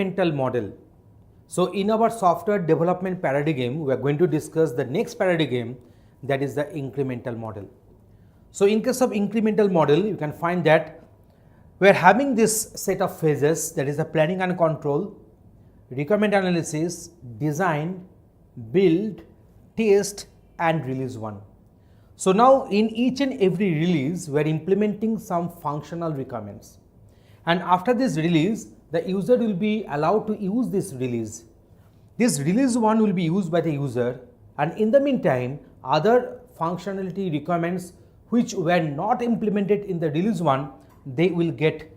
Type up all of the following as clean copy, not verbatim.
Incremental model. So in our software development paradigm, we are going to discuss the next paradigm, that is the incremental model. So in case of incremental model, you can find that we are having this set of phases, that is the planning and control, requirement analysis, design, build, test and release 1. So now in each and every release, we are implementing some functional requirements. And after this release, the user will be allowed to use this release. This release 1 will be used by the user, and in the meantime, other functionality requirements which were not implemented in the release 1, they will get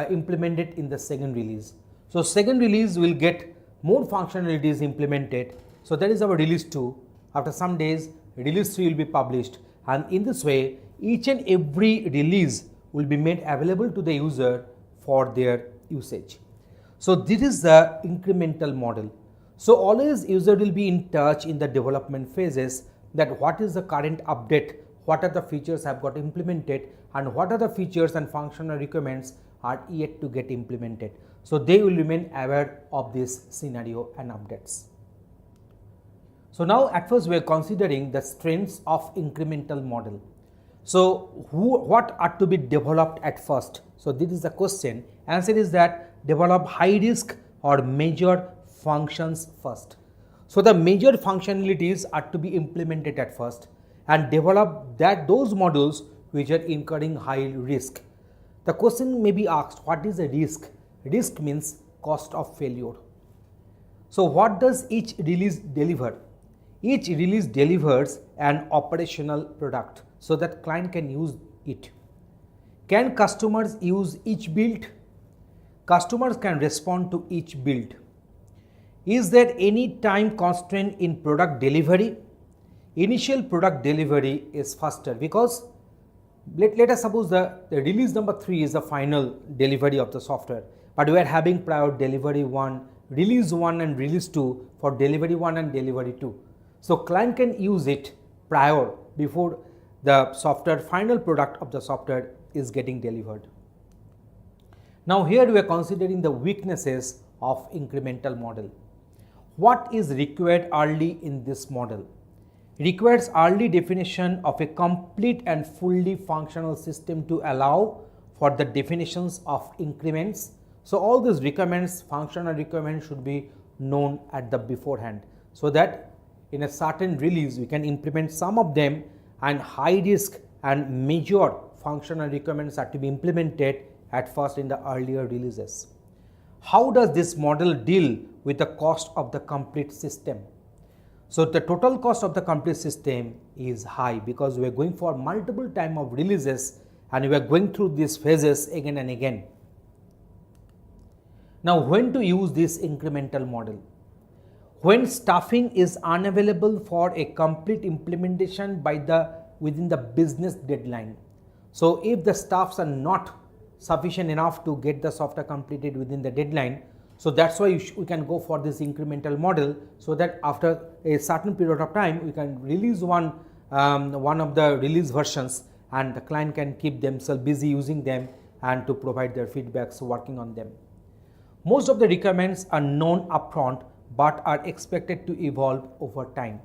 implemented in the second release. So second release will get more functionalities implemented. So that is our release 2. After some days, release 3 will be published, and in this way, each and every release will be made available to the user for their usage. So this is the incremental model. So always user will be in touch in the development phases that what is the current update, what are the features have got implemented, and what are the features and functional requirements are yet to get implemented. So they will remain aware of this scenario and updates. So now at first we are considering the strengths of incremental model. So what are to be developed at first? So this is the question. Answer is that develop high risk or major functions first. So the major functionalities are to be implemented at first and develop those modules which are incurring high risk. The question may be asked, what is a risk? Risk means cost of failure. So what does each release deliver? Each release delivers an operational product so that client can use it. Can customers use each build? Customers can respond to each build. Is there any time constraint in product delivery? Initial product delivery is faster because let us suppose the release number 3 is the final delivery of the software, but we are having prior delivery 1, release 1 and release 2 for delivery 1 and delivery 2. So client can use it prior before the software final product of the software is getting delivered. Now here we are considering the weaknesses of incremental model. What is required early in this model? Requires early definition of a complete and fully functional system to allow for the definitions of increments. So all these requirements, functional requirements should be known at the beforehand, so that in a certain release we can implement some of them, and high risk and major functional requirements are to be implemented at first in the earlier releases. How does this model deal with the cost of the complete system? So the total cost of the complete system is high because we are going for multiple time of releases and we are going through these phases again and again. Now when to use this incremental model? When staffing is unavailable for a complete implementation within the business deadline. So if the staffs are not sufficient enough to get the software completed within the deadline, so that's why we can go for this incremental model, so that after a certain period of time we can release one of the release versions and the client can keep themselves busy using them and to provide their feedbacks working on them. Most of the requirements are known upfront but are expected to evolve over time.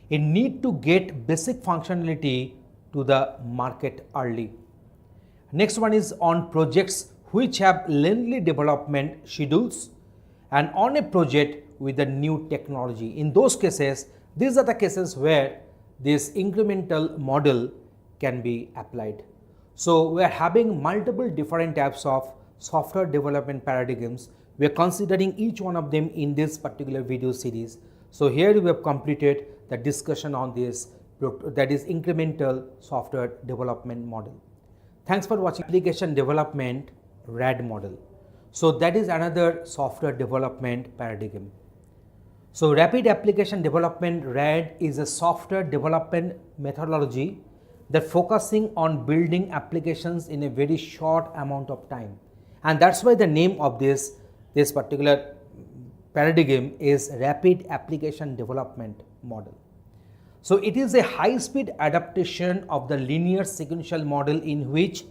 A need to get basic functionality to the market early. Next one is on projects which have lengthy development schedules and on a project with a new technology. In those cases, these are the cases where this incremental model can be applied. So we are having multiple different types of software development paradigms. We are considering each one of them in this particular video series. So here we have completed the discussion on this, that is incremental software development model. Thanks for watching. Application development RAD model. So that is another software development paradigm. So rapid application development RAD is a software development methodology that focusing on building applications in a very short amount of time. And that's why the name of this particular paradigm is rapid application development model. So it is a high-speed adaptation of the linear sequential model in which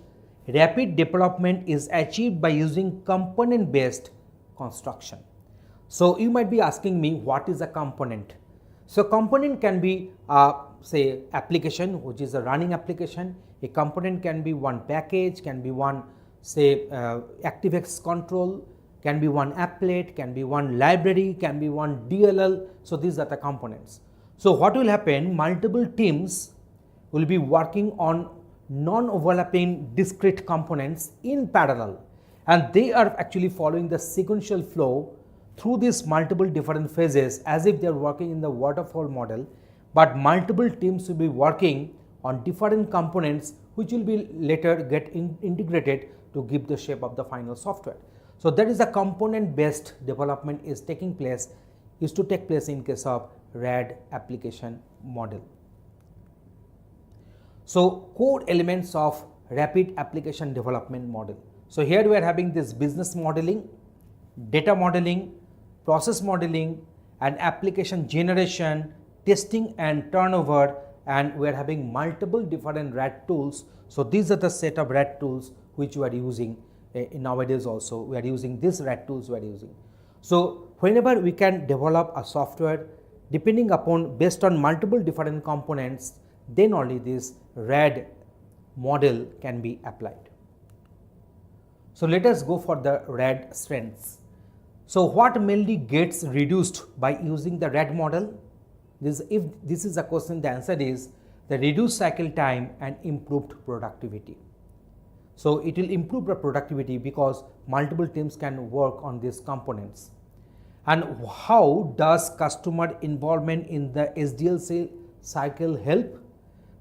rapid development is achieved by using component-based construction. So you might be asking me, what is a component? So component can be say application, which is a running application. A component can be one package, can be one say ActiveX control, can be one applet, can be one library, can be one DLL. So these are the components. So what will happen, multiple teams will be working on non-overlapping discrete components in parallel, and they are actually following the sequential flow through these multiple different phases as if they are working in the waterfall model, but multiple teams will be working on different components which will be later get integrated to give the shape of the final software. So that is the component based development is to take place in case of RAD application model. So core elements of rapid application development model. So here we are having this business modeling, data modeling, process modeling, and application generation, testing and turnover, and we are having multiple different RAD tools. So these are the set of RAD tools which we are using nowadays. Also we are using these RAD tools we are using. So whenever we can develop a software depending upon based on multiple different components, then only this RAD model can be applied. So let us go for the RAD strengths. So what mainly gets reduced by using the RAD model? If this is a question, the answer is the reduced cycle time and improved productivity. So it will improve the productivity because multiple teams can work on these components. And how does customer involvement in the SDLC cycle help?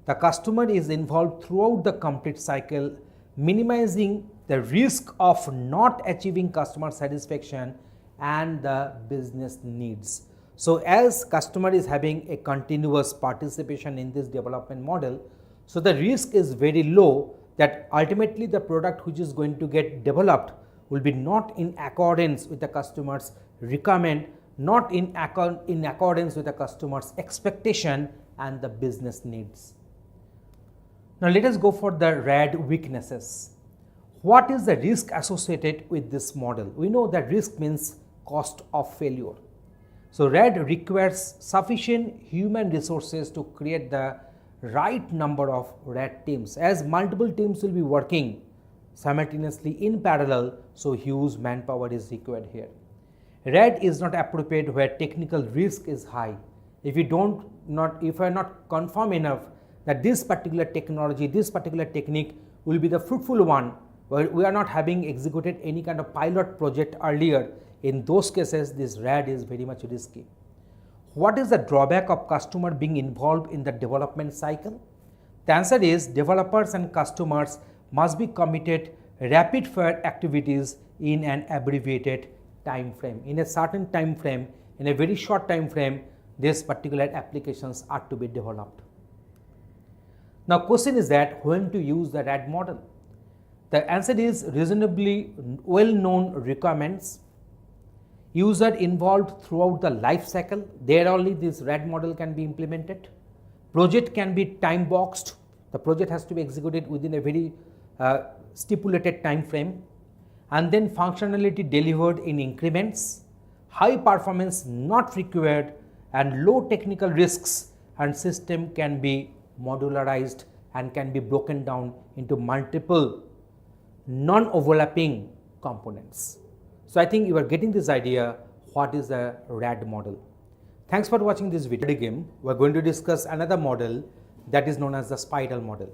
The customer is involved throughout the complete cycle, minimizing the risk of not achieving customer satisfaction and the business needs. So as customer is having a continuous participation in this development model, so the risk is very low that ultimately the product which is going to get developed will be not in accordance with the customer's requirement, not in accordance with the customer's expectation and the business needs. Now let us go for the RAD weaknesses. What is the risk associated with this model? We know that risk means cost of failure. So RAD requires sufficient human resources to create the right number of RAD teams, as multiple teams will be working simultaneously in parallel, so huge manpower is required here. RAD is not appropriate where technical risk is high. If you are not confirm enough that this particular technology, this particular technique will be the fruitful one, where we are not having executed any kind of pilot project earlier, in those cases this RAD is very much risky. What is the drawback of customer being involved in the development cycle? The answer is developers and customers must be committed rapid fire activities in an abbreviated time frame. In a certain time frame, in a very short time frame, these particular applications are to be developed. Now question is that when to use the RAD model? The answer is reasonably well known requirements, user involved throughout the life cycle, there only this RAD model can be implemented. Project can be time boxed, the project has to be executed within a very stipulated time frame, and then functionality delivered in increments, high performance not required, and low technical risks, and system can be modularized and can be broken down into multiple non-overlapping components. So I think you are getting this idea what is the RAD model. Thanks for watching this video game. We are going to discuss another model that is known as the spiral model.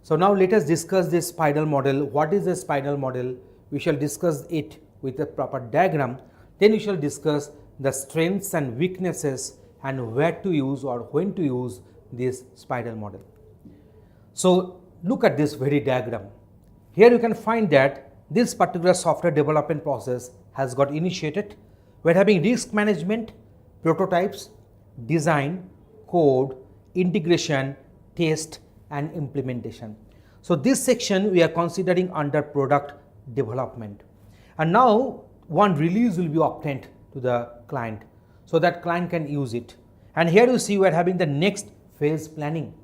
So now let us discuss this spiral model. What is the spiral model? We shall discuss it with a proper diagram. Then we shall discuss the strengths and weaknesses and where to use or when to use this spiral model. So look at this very diagram. Here you can find that this particular software development process has got initiated. We are having risk management, prototypes, design, code, integration, test and implementation. So this section we are considering under product development. And now one release will be obtained to the client so that client can use it. And here you see we are having the next phase planning.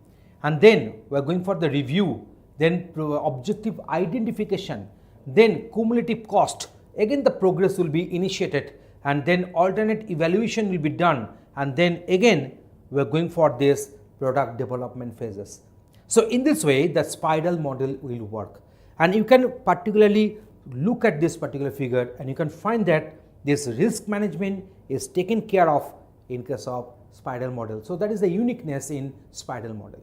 And then we are going for the review, then objective identification, then cumulative cost again the progress will be initiated and then alternate evaluation will be done, and then again we are going for this product development phases. So in this way the spiral model will work, and you can particularly look at this particular figure and you can find that this risk management is taken care of in case of spiral model. So that is the uniqueness in spiral model.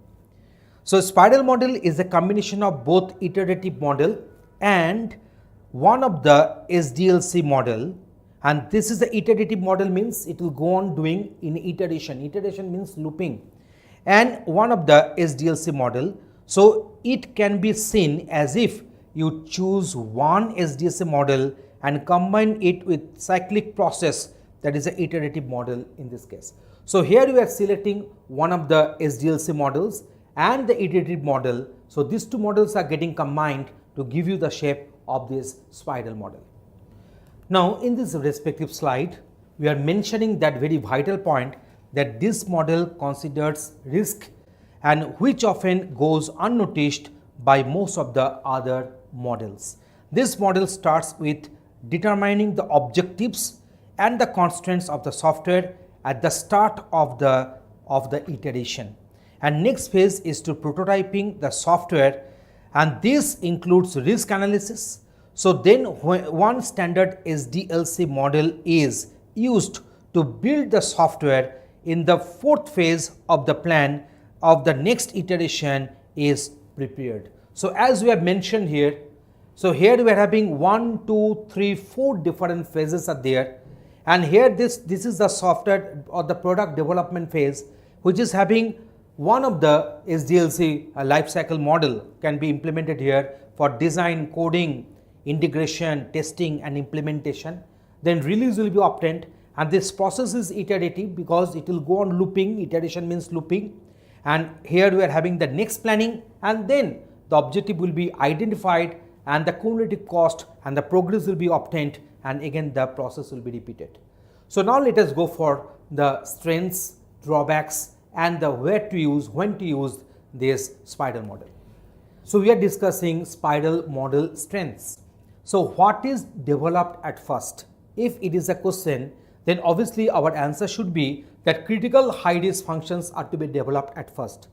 So spiral model is a combination of both iterative model and one of the SDLC model, and this is the iterative model, means it will go on doing in iteration. Iteration means looping, and one of the SDLC model. So it can be seen as if you choose one SDLC model and combine it with cyclic process, that is a iterative model in this case. So here we are selecting one of the SDLC models and the iterative model. So these two models are getting combined to give you the shape of this spiral model. Now in this respective slide, we are mentioning that very vital point that this model considers risk and which often goes unnoticed by most of the other models. This model starts with determining the objectives and the constraints of the software at the start of the iteration, and next phase is to prototyping the software, and this includes risk analysis. So then one standard SDLC model is used to build the software. In the fourth phase of the plan of the next iteration is prepared. So as we have mentioned here, so here we are having 1, 2, 3, 4 different phases are there, and here this is the software or the product development phase, which is having one of the SDLC lifecycle model can be implemented here for design, coding, integration, testing and implementation. Then release will be obtained, and this process is iterative because it will go on looping. Iteration means looping, and here we are having the next planning, and then the objective will be identified and the cumulative cost and the progress will be obtained, and again the process will be repeated. So now let us go for the strengths, drawbacks and the where to use, when to use this spiral model. So we are discussing spiral model strengths. So what is developed at first? If it is a question, then obviously our answer should be that critical high risk functions are to be developed at first.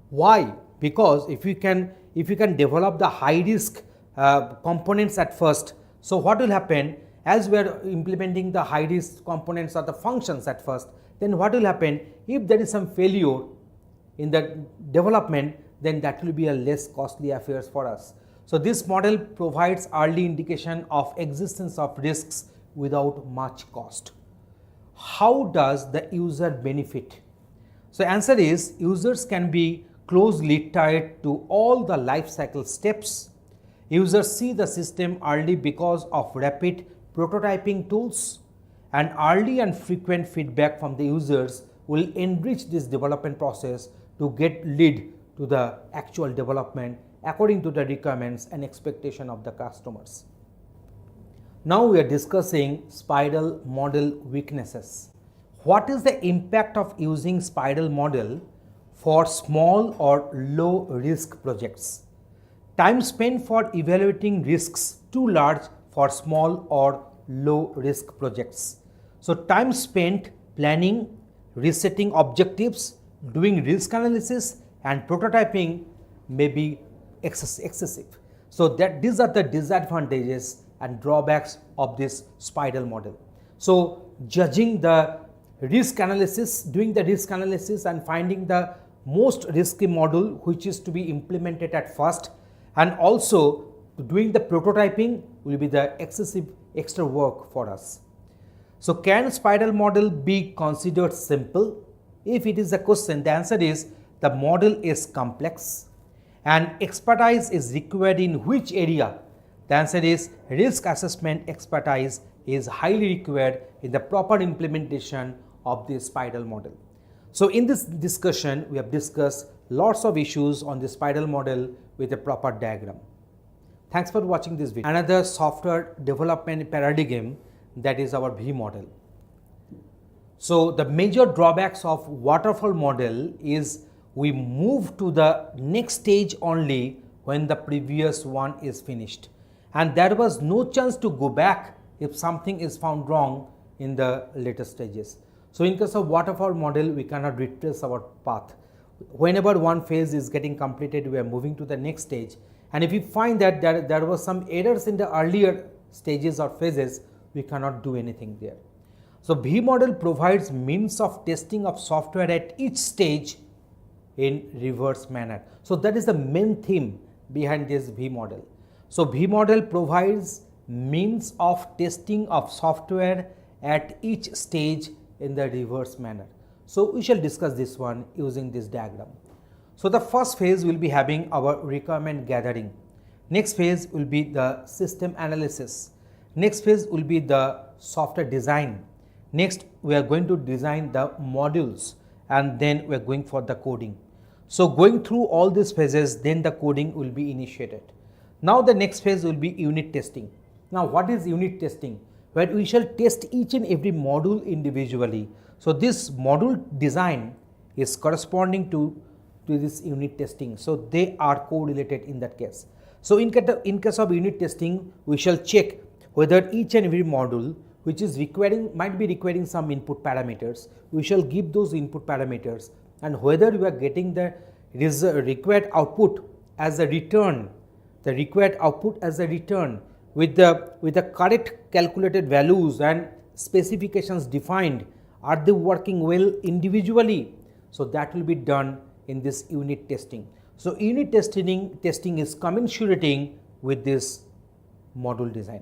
Why? Because if you can develop the high risk components at first, so what will happen as we are implementing the high risk components or the functions at first, then what will happen if there is some failure in the development, then that will be a less costly affairs for us. So this model provides early indication of existence of risks without much cost. How does the user benefit? So answer is users can be closely tied to all the life cycle steps. Users see the system early because of rapid prototyping tools, and early and frequent feedback from the users will enrich this development process to get lead to the actual development according to the requirements and expectation of the customers. Now we are discussing spiral model weaknesses. What is the impact of using spiral model for small or low risk projects? Time spent for evaluating risks too large for small or low risk projects. So time spent planning, resetting objectives, doing risk analysis and prototyping may be excessive. So that these are the disadvantages and drawbacks of this spiral model. So judging the risk analysis, doing the risk analysis and finding the most risky model which is to be implemented at first, and also doing the prototyping will be the excessive extra work for us. So can spiral model be considered simple? If it is a question, the answer is the model is complex and expertise is required in which area? The answer is risk assessment expertise is highly required in the proper implementation of this spiral model. So in this discussion, we have discussed lots of issues on the spiral model with a proper diagram. Thanks for watching this video. Another software development paradigm, that is our V model. So the major drawbacks of waterfall model is we move to the next stage only when the previous one is finished, and there was no chance to go back if something is found wrong in the later stages. So in case of waterfall model, we cannot retrace our path. Whenever one phase is getting completed, we are moving to the next stage, and if we find that there was some errors in the earlier stages or phases, we cannot do anything there. So V model provides means of testing of software at each stage in reverse manner. So that is the main theme behind this V model. So V model provides means of testing of software at each stage in the reverse manner. So we shall discuss this one using this diagram. So the first phase will be having our requirement gathering. Next phase will be the system analysis. Next phase will be the software design. Next we are going to design the modules, and then we are going for the coding. So going through all these phases, then the coding will be initiated. Now the next phase will be unit testing. Now what is unit testing? Where we shall test each and every module individually. So this module design is corresponding to this unit testing. So they are correlated in that case. So in case of unit testing, we shall check whether each and every module which is might be requiring some input parameters, we shall give those input parameters, and whether we are getting the required output as a return, the required output as a return with the correct calculated values and specifications defined, are they working well individually? So that will be done in this unit testing. So unit testing is commensurating with this module design.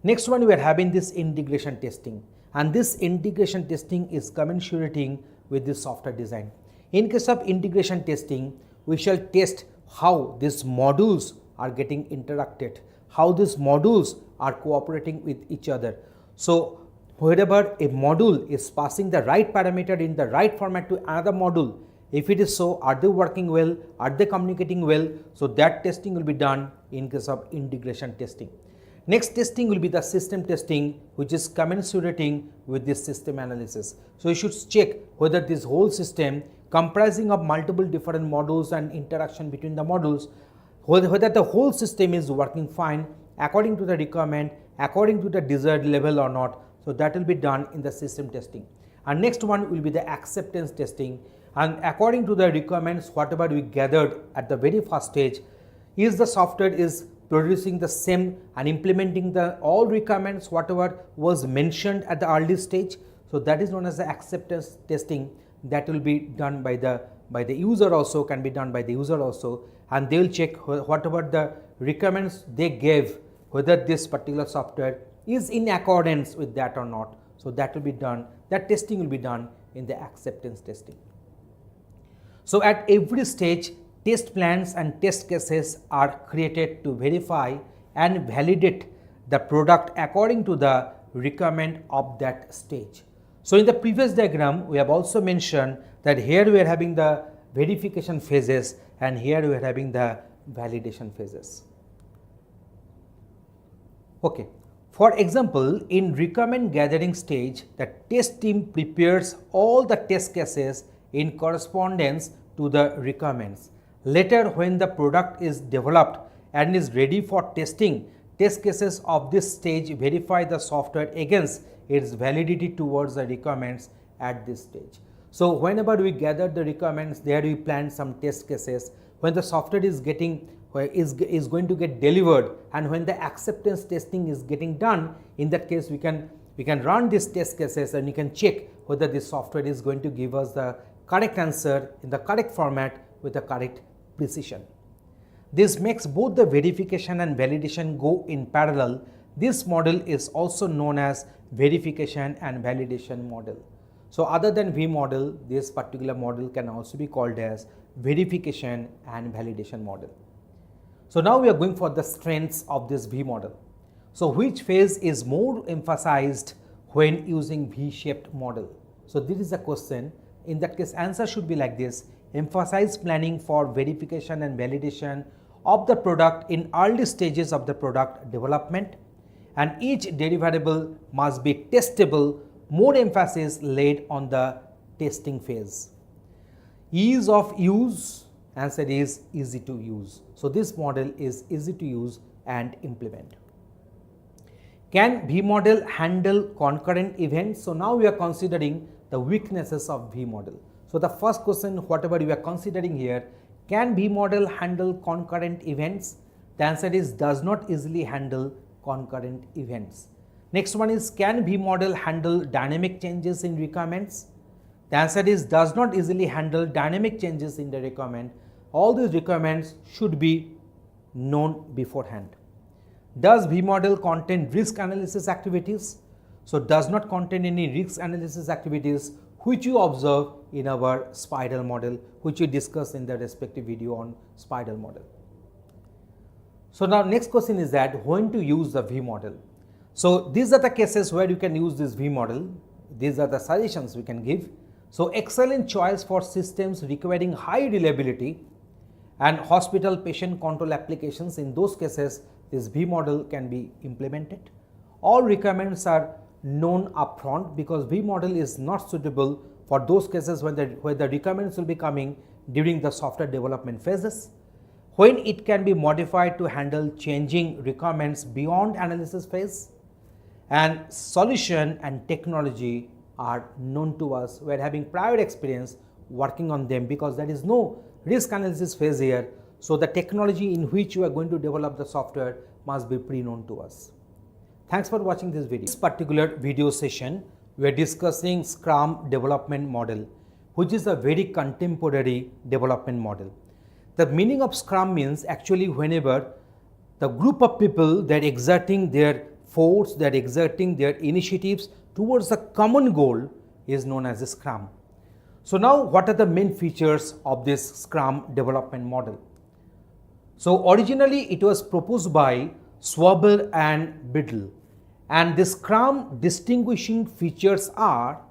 Next one, we are having this integration testing, and this integration testing is commensurating with this software design. In case of integration testing, we shall test how these modules are getting interacted, how these modules are cooperating with each other. So wherever a module is passing the right parameter in the right format to another module, if it is so, are they working well, are they communicating well? So that testing will be done in case of integration testing. Next testing will be the system testing, which is commensurating with this system analysis. So you should check whether this whole system comprising of multiple different modules and interaction between the modules, whether the whole system is working fine according to the requirement, according to the desired level or not. So that will be done in the system testing. And next one will be the acceptance testing, and according to the requirements whatever we gathered at the very first stage, is the software is producing the same and implementing the all requirements whatever was mentioned at the early stage. So that is known as the acceptance testing. That will be done by the user also, can be done by the user also, and they will check whatever the requirements they gave, whether this particular software is in accordance with that or not. So that will be done, that testing will be done in the acceptance testing. So at every stage, test plans and test cases are created to verify and validate the product according to the requirement of that stage. So in the previous diagram, we have also mentioned that here we are having the verification phases and here we are having the validation phases. Okay. For example, in requirement gathering stage, the test team prepares all the test cases in correspondence to the requirements. Later, when the product is developed and is ready for testing, test cases of this stage verify the software against its validity towards the requirements at this stage. So whenever we gather the requirements, there we plan some test cases. When the software is going to get delivered, and when the acceptance testing is getting done, in that case we can run these test cases and you can check whether this software is going to give us the correct answer in the correct format with the correct precision. This makes both the verification and validation go in parallel. This model is also known as verification and validation model. So other than V model, this particular model can also be called as verification and validation model. So now we are going for the strengths of this V model. So which phase is more emphasized when using V-shaped model? So this is a question. In that case, answer should be like this: emphasize planning for verification and validation of the product in early stages of the product development, and each deliverable must be testable. More emphasis laid on the testing phase. Ease of use, answer is easy to use. So this model is easy to use and implement. Can V model handle concurrent events? So now we are considering the weaknesses of V model. So the first question, whatever we are considering here, can V model handle concurrent events? The answer is does not easily handle concurrent events. Next one is, can V model handle dynamic changes in requirements? The answer is does not easily handle dynamic changes in the requirement. All these requirements should be known beforehand. Does V model contain risk analysis activities? So does not contain any risk analysis activities which you observe in our spiral model, which we discussed in the respective video on spiral model. So now next question is that when to use the V model. So these are the cases where you can use this V model. These are the suggestions we can give. So excellent choice for systems requiring high reliability and hospital patient control applications. In those cases, this V model can be implemented. All requirements are known upfront because V model is not suitable for those cases where the requirements will be coming during the software development phases, when it can be modified to handle changing requirements beyond analysis phase, and solution and technology are known to us. We are having prior experience working on them because there is no risk analysis phase here. So the technology in which you are going to develop the software must be pre-known to us. Thanks for watching this video. This particular video session, we are discussing Scrum development model, which is a very contemporary development model. The meaning of Scrum means actually whenever the group of people that are exerting their force, that are exerting their initiatives towards a common goal is known as a Scrum. So now what are the main features of this Scrum development model? So originally it was proposed by Schwaber and Biddle, and the Scrum distinguishing features are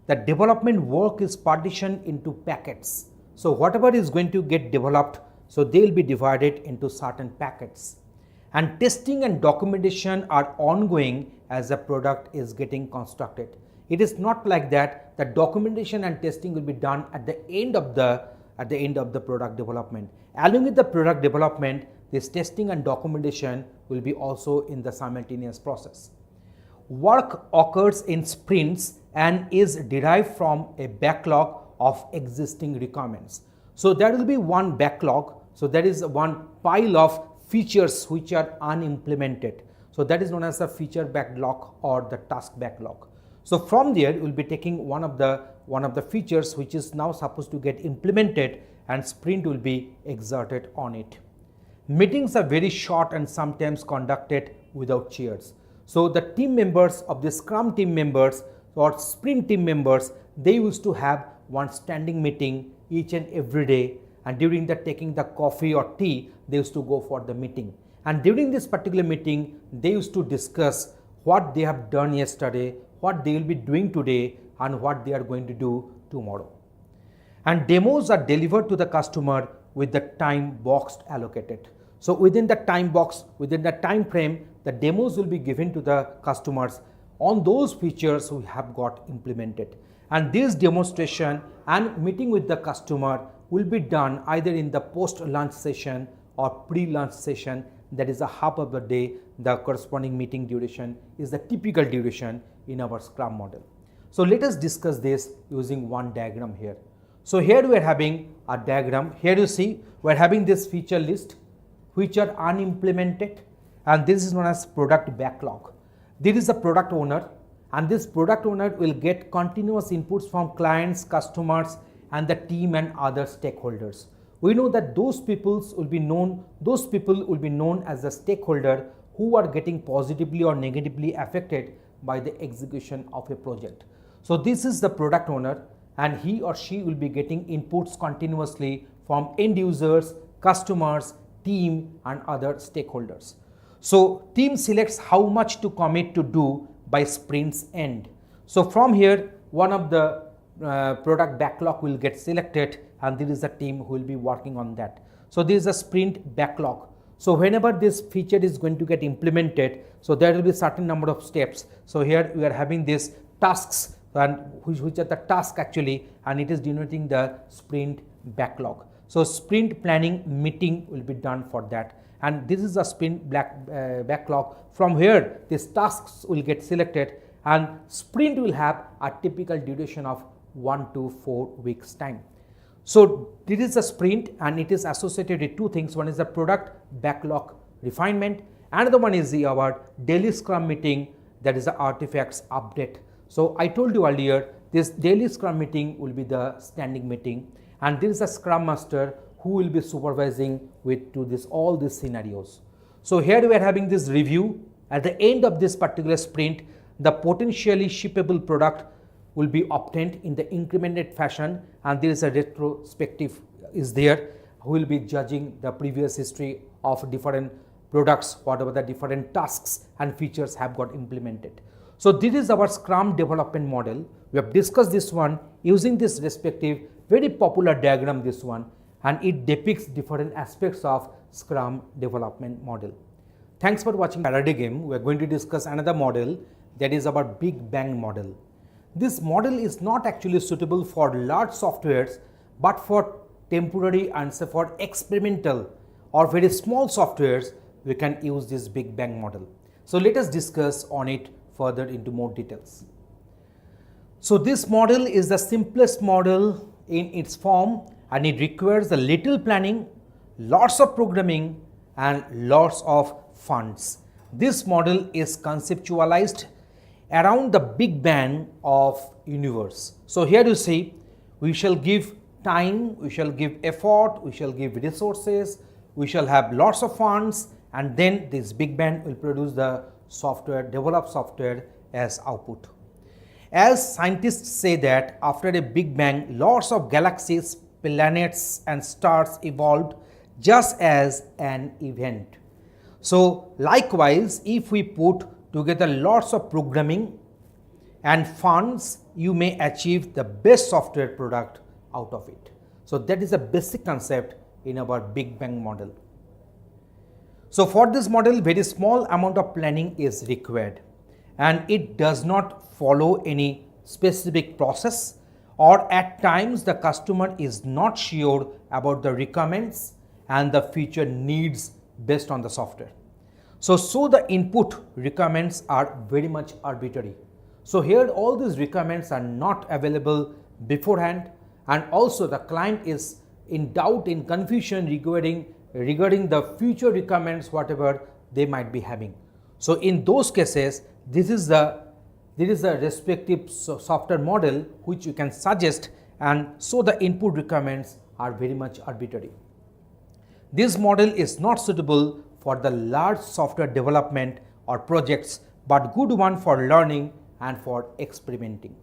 that development work is partitioned into packets. So whatever is going to get developed, so they will be divided into certain packets, and testing and documentation are ongoing as the product is getting constructed. It is not like that the documentation and testing will be done at the end of the product development. Along with the product development, this testing and documentation will be also in the simultaneous process. Work occurs in sprints and is derived from a backlog of existing requirements. So there will be one backlog. So there is one pile of features which are unimplemented. So that is known as the feature backlog or the task backlog. So from there we will be taking one of the features which is now supposed to get implemented, and sprint will be exerted on it. Meetings are very short and sometimes conducted without chairs. So the team members of the Scrum team members or sprint team members, they used to have one standing meeting each and every day, and during the taking the coffee or tea, they used to go for the meeting. And during this particular meeting, they used to discuss what they have done yesterday, what they will be doing today, and what they are going to do tomorrow. And demos are delivered to the customer with the time boxed allocated. So within the time box, within the time frame, the demos will be given to the customers on those features we have got implemented. And this demonstration and meeting with the customer will be done either in the post-lunch session or pre-lunch session. That is a half of the day. The corresponding meeting duration is the typical duration in our Scrum model. So let us discuss this using one diagram here. So here we are having a diagram. Here you see we are having this feature list which are unimplemented, and this is known as product backlog. This is the product owner, and this product owner will get continuous inputs from clients, customers, and the team and other stakeholders. We know that those people will be known as the stakeholder who are getting positively or negatively affected by the execution of a project. So this is the product owner, and he or she will be getting inputs continuously from end users, customers, team, and other stakeholders. So team selects how much to commit to do by sprint's end. So from here, one of the product backlog will get selected, and there is a team who will be working on that. So this is a sprint backlog. So whenever this feature is going to get implemented, so there will be certain number of steps. So here we are having these tasks, and which are the task actually, and it is denoting the sprint backlog. So sprint planning meeting will be done for that, and this is the sprint backlog. From here these tasks will get selected, and sprint will have a typical duration of 1 to 4 weeks time. So this is a sprint, and it is associated with two things. One is the product backlog refinement, another one is our daily scrum meeting, that is the artifacts update. So I told you earlier, this daily scrum meeting will be the standing meeting, and there is a scrum master who will be supervising with to this all these scenarios. So here we are having this review. At the end of this particular sprint, the potentially shippable product will be obtained in the incremented fashion, and there is a retrospective is there who will be judging the previous history of different products, whatever the different tasks and features have got implemented. So this is our Scrum development model. We have discussed this one using this respective very popular diagram, this one, and it depicts different aspects of Scrum development model. Thanks for watching Paradigm. We are going to discuss another model, that is our Big Bang model. This model is not actually suitable for large softwares, but for temporary and say for experimental or very small softwares, we can use this Big Bang model. So let us discuss on it further into more details. So this model is the simplest model in its form, and it requires a little planning, lots of programming, and lots of funds. This model is conceptualized around the Big Bang of universe. So here you see, we shall give time, we shall give effort, we shall give resources, we shall have lots of funds, and then this Big Bang will produce the software, develop software as output. As scientists say that after a Big Bang, lots of galaxies, planets and stars evolved just as an event. So likewise, if we put together lots of programming and funds, you may achieve the best software product out of it. So that is a basic concept in our Big Bang model. So for this model, very small amount of planning is required, and it does not follow any specific process, or at times the customer is not sure about the requirements and the feature needs based on the software. So the input requirements are very much arbitrary. So here all these requirements are not available beforehand, and also the client is in doubt, in confusion regarding the future requirements whatever they might be having. So in those cases, there is a respective software model which you can suggest, and so the input requirements are very much arbitrary. This model is not suitable for the large software development or projects, but good one for learning and for experimenting.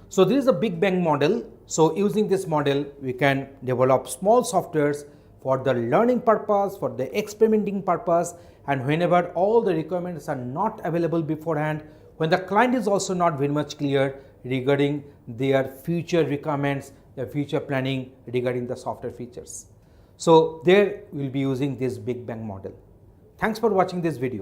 So this is a Big Bang model. So using this model, we can develop small softwares for the learning purpose, for the experimenting purpose, and whenever all the requirements are not available beforehand, when the client is also not very much clear regarding their future requirements, their future planning regarding the software features. So there we will be using this Big Bang model. Thanks for watching this video.